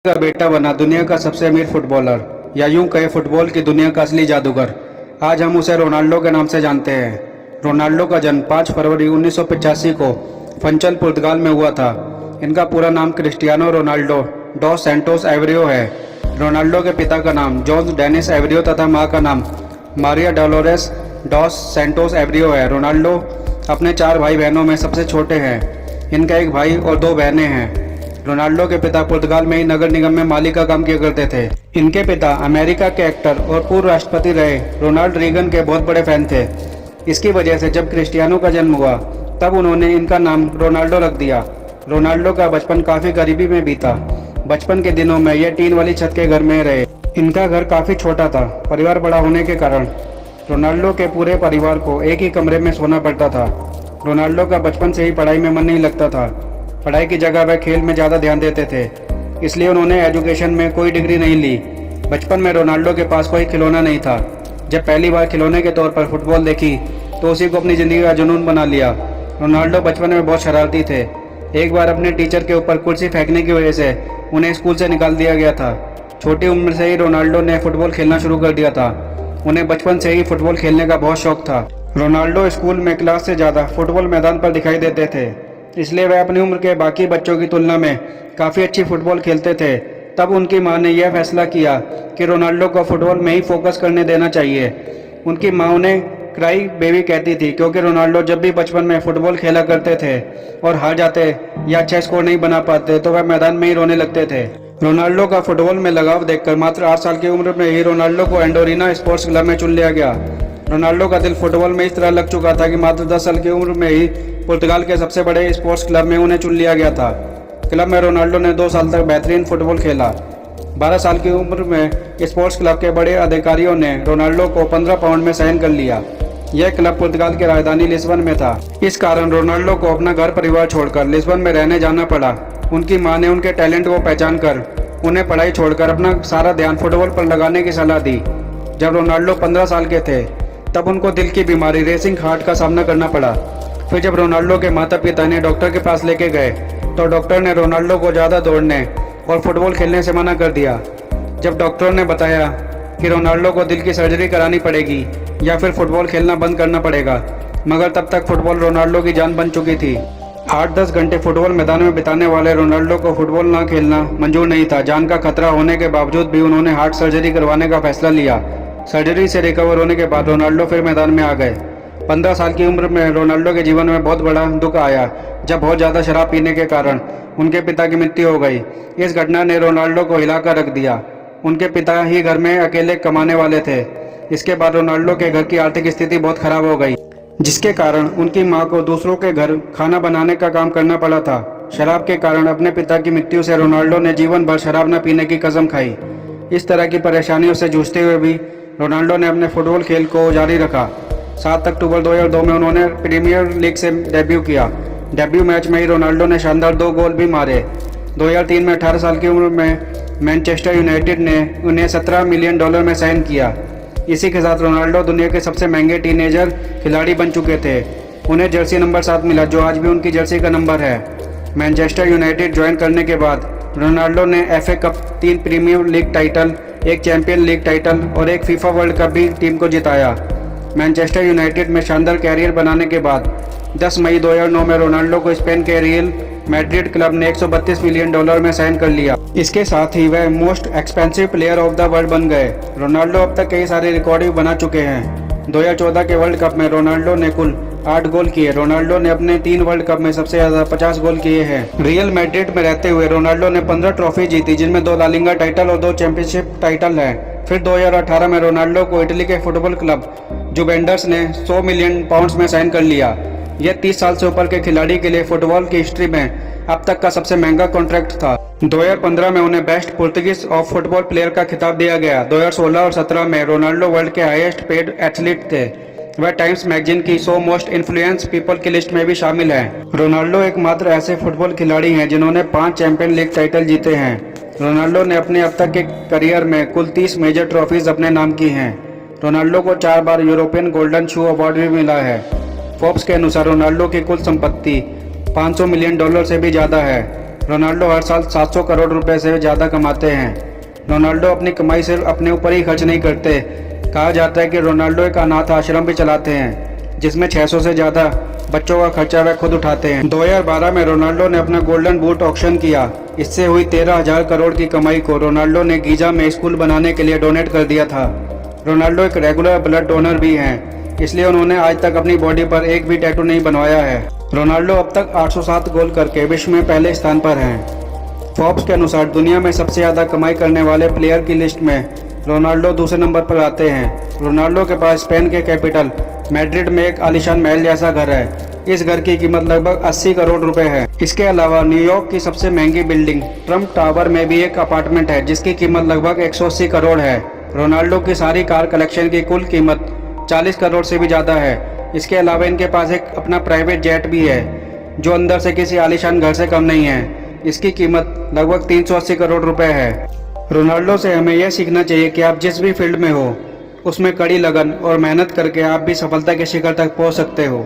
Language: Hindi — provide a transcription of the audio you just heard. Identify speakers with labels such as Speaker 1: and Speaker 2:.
Speaker 1: का बेटा बना दुनिया का सबसे अमीर फुटबॉलर, या यूं कहे फुटबॉल की दुनिया का असली जादूगर। आज हम उसे रोनाल्डो के नाम से जानते हैं। रोनाल्डो का जन्म 5 फरवरी 1985 को फंचल पुर्तगाल में हुआ था। इनका पूरा नाम क्रिस्टियानो रोनाल्डो डॉस सैंटोस एवरियो है। रोनाल्डो के पिता का नाम जॉन डेनिस एवरियो तथा मां का नाम मारिया डोलोरेस डॉस सैंटोस एवरियो है। रोनाल्डो अपने 4 भाई बहनों में सबसे छोटे हैं। इनका एक भाई और 2 बहनें हैं। रोनाल्डो के पिता पुर्तगाल में ही नगर निगम में माली का काम किया करते थे। इनके पिता अमेरिका के एक्टर और पूर्व राष्ट्रपति रहे रोनाल्ड रीगन के बहुत बड़े फैन थे। इसकी वजह से जब क्रिस्टियानो का जन्म हुआ तब उन्होंने इनका नाम रोनाल्डो रख दिया। रोनाल्डो का बचपन काफ़ी गरीबी में बीता। बचपन के दिनों में यह टीन वाली छत के घर में रहे। इनका घर काफ़ी छोटा था। परिवार बड़ा होने के कारण रोनाल्डो के पूरे परिवार को एक ही कमरे में सोना पड़ता था। रोनाल्डो का बचपन से ही पढ़ाई में मन नहीं लगता था। पढ़ाई की जगह वह खेल में ज़्यादा ध्यान देते थे, इसलिए उन्होंने एजुकेशन में कोई डिग्री नहीं ली। बचपन में रोनाल्डो के पास कोई खिलौना नहीं था। जब पहली बार खिलौने के तौर पर फुटबॉल देखी तो उसी को अपनी ज़िंदगी का जुनून बना लिया। रोनाल्डो बचपन में बहुत शरारती थे। एक बार अपने टीचर के ऊपर कुर्सी फेंकने की वजह से उन्हें स्कूल से निकाल दिया गया था। छोटी उम्र से ही रोनाल्डो ने फुटबॉल खेलना शुरू कर दिया था। उन्हें बचपन से ही फुटबॉल खेलने का बहुत शौक था। रोनाल्डो स्कूल में क्लास से ज़्यादा फुटबॉल मैदान पर दिखाई देते थे, इसलिए वह अपनी उम्र के बाकी बच्चों की तुलना में काफ़ी अच्छी फुटबॉल खेलते थे। तब उनकी मां ने यह फैसला किया कि रोनाल्डो को फुटबॉल में ही फोकस करने देना चाहिए। उनकी मां उन्हें क्राई बेबी कहती थी, क्योंकि रोनाल्डो जब भी बचपन में फुटबॉल खेला करते थे और हार जाते या अच्छा स्कोर नहीं बना पाते तो वह मैदान में ही रोने लगते थे। रोनाल्डो का फुटबॉल में लगाव देखकर मात्र 8 साल की उम्र में ही रोनाल्डो को एंडोरिना स्पोर्ट्स क्लब में चुन लिया गया। रोनाल्डो का दिल फुटबॉल में इस तरह लग चुका था कि मात्र 10 साल की उम्र में ही पुर्तगाल के सबसे बड़े स्पोर्ट्स क्लब में उन्हें चुन लिया गया था। क्लब में रोनाल्डो ने 2 साल तक बेहतरीन फुटबॉल खेला। 12 साल की उम्र में स्पोर्ट्स क्लब के बड़े अधिकारियों ने रोनाल्डो को 15 पाउंड में साइन कर लिया। यह क्लब पुर्तगाल की राजधानी लिस्बन में था। इस कारण रोनाल्डो को अपना घर परिवार छोड़कर लिस्बन में रहने जाना पड़ा। उनकी मां ने उनके टैलेंट को पहचान कर उन्हें पढ़ाई छोड़कर अपना सारा ध्यान फुटबॉल पर लगाने की सलाह दी। जब रोनाल्डो 15 साल के थे तब उनको दिल की बीमारी रेसिंग हार्ट का सामना करना पड़ा। फिर जब रोनाल्डो के माता पिता ने डॉक्टर के पास लेके गए तो डॉक्टर ने रोनाल्डो को ज़्यादा दौड़ने और फुटबॉल खेलने से मना कर दिया। जब डॉक्टर ने बताया कि रोनाल्डो को दिल की सर्जरी करानी पड़ेगी या फिर फुटबॉल खेलना बंद करना पड़ेगा, मगर तब तक फुटबॉल रोनाल्डो की जान बन चुकी थी। 8-10 घंटे फुटबॉल मैदान में बिताने वाले रोनाल्डो को फुटबॉल ना खेलना मंजूर नहीं था। जान का खतरा होने के बावजूद भी उन्होंने हार्ट सर्जरी करवाने का फैसला लिया। सर्जरी से रिकवर होने के बाद रोनाल्डो फिर मैदान में आ गए। 15 साल की उम्र में रोनाल्डो के जीवन में बहुत बड़ा दुख आया, जब बहुत ज़्यादा शराब पीने के कारण उनके पिता की मृत्यु हो गई। इस घटना ने रोनाल्डो को हिलाकर रख दिया। उनके पिता ही घर में अकेले कमाने वाले थे। इसके बाद रोनाल्डो के घर की आर्थिक स्थिति बहुत खराब हो गई, जिसके कारण उनकी मां को दूसरों के घर खाना बनाने का काम करना पड़ा था। शराब के कारण अपने पिता की मृत्यु से रोनाल्डो ने जीवन भर शराब न पीने की कसम खाई। इस तरह की परेशानियों से जूझते हुए भी रोनाल्डो ने अपने फुटबॉल खेल को जारी रखा। 7 अक्टूबर 2002 में उन्होंने प्रीमियर लीग से डेब्यू किया। डेब्यू मैच में ही रोनाल्डो ने शानदार 2 गोल भी मारे। 2003 में 18 साल की उम्र में मैनचेस्टर यूनाइटेड ने उन्हें $17 मिलियन में साइन किया। इसी के साथ रोनाल्डो दुनिया के सबसे महंगे टीनेजर खिलाड़ी बन चुके थे। उन्हें जर्सी नंबर 7 मिला, जो आज भी उनकी जर्सी का नंबर है। मैनचेस्टर यूनाइटेड ज्वाइन करने के बाद रोनाल्डो ने FA cup, 3 premier league title, 1 champion league title और 1 फीफा वर्ल्ड कप भी टीम को जिताया। मैनचेस्टर यूनाइटेड में शानदार कैरियर बनाने के बाद 10 मई 2009 में रोनाल्डो को स्पेन के रियल मैड्रिड क्लब ने $132 मिलियन में साइन कर लिया। इसके साथ ही वह most expensive player of the world बन गए। रोनाल्डो अब तक कई सारे रिकॉर्ड भी बना चुके हैं। 2014 के वर्ल्ड कप में रोनाल्डो ने कुल 8 गोल किए। रोनाल्डो ने अपने 3 वर्ल्ड कप में सबसे ज़्यादा 50 गोल किए हैं। रियल मैड्रिड में रहते हुए रोनाल्डो ने 15 ट्रॉफी जीती, जिनमें 2 ला लीगा टाइटल और 2 चैंपियनशिप टाइटल हैं। फिर 2018 में रोनाल्डो को इटली के फुटबॉल क्लब जुवेंटस ने $100 मिलियन में साइन कर लिया। यह 30 साल से ऊपर के खिलाड़ी के लिए फुटबॉल की हिस्ट्री में अब तक का सबसे महंगा कॉन्ट्रैक्ट था। 2015 में उन्हें best Portuguese of football player का खिताब दिया गया। 2016 और 17 में रोनाल्डो वर्ल्ड के हाईएस्ट पेड एथलीट थे। वह टाइम्स मैगजीन की 100 मोस्ट इन्फ्लुएंस पीपल की लिस्ट में भी शामिल हैं। रोनाल्डो एकमात्र ऐसे फुटबॉल खिलाड़ी हैं जिन्होंने 5 चैंपियन लीग टाइटल जीते हैं। रोनाल्डो ने अपने अब तक के करियर में कुल 30 मेजर ट्रॉफीज अपने नाम की हैं। रोनाल्डो को 4 बार यूरोपियन गोल्डन शू अवार्ड भी मिला है। फोर्ब्स के अनुसार रोनाल्डो की कुल संपत्ति $500 मिलियन से भी ज़्यादा है। रोनाल्डो हर साल 700 करोड़ रुपए से ज़्यादा कमाते हैं। रोनाल्डो अपनी कमाई सिर्फ अपने ऊपर ही खर्च नहीं करते। कहा जाता है कि रोनाल्डो एक अनाथ आश्रम भी चलाते हैं, जिसमें 600 से ज़्यादा बच्चों का खर्चा वह खुद उठाते हैं। 2012 में रोनाल्डो ने अपना गोल्डन बूट ऑक्शन किया। इससे हुई 13,000 करोड़ की कमाई को रोनाल्डो ने गीजा में स्कूल बनाने के लिए डोनेट कर दिया था। रोनाल्डो एक रेगुलर ब्लड डोनर भी हैं, इसलिए उन्होंने आज तक अपनी बॉडी पर एक भी टैटू नहीं बनवाया है। रोनाल्डो अब तक 807 गोल करके विश्व में पहले स्थान पर हैं। फोर्ब्स के अनुसार दुनिया में सबसे ज़्यादा कमाई करने वाले प्लेयर की लिस्ट में रोनाल्डो दूसरे नंबर पर आते हैं। रोनाल्डो के पास स्पेन के कैपिटल मैड्रिड में एक आलीशान महल जैसा घर है। इस घर की कीमत लगभग 80 करोड़ रुपए है। इसके अलावा न्यूयॉर्क की सबसे महंगी बिल्डिंग ट्रम्प टावर में भी एक अपार्टमेंट है, जिसकी कीमत लगभग 180 करोड़ है। रोनाल्डो की सारी कार कलेक्शन की कुल कीमत 40 करोड़ से भी ज़्यादा है। इसके अलावा इनके पास एक अपना प्राइवेट जेट भी है, जो अंदर से किसी आलीशान घर से कम नहीं है। इसकी कीमत लगभग 380 करोड़ रुपए है। रोनाल्डो से हमें यह सीखना चाहिए कि आप जिस भी फील्ड में हो, उसमें कड़ी लगन और मेहनत करके आप भी सफलता के शिखर तक पहुंच सकते हो।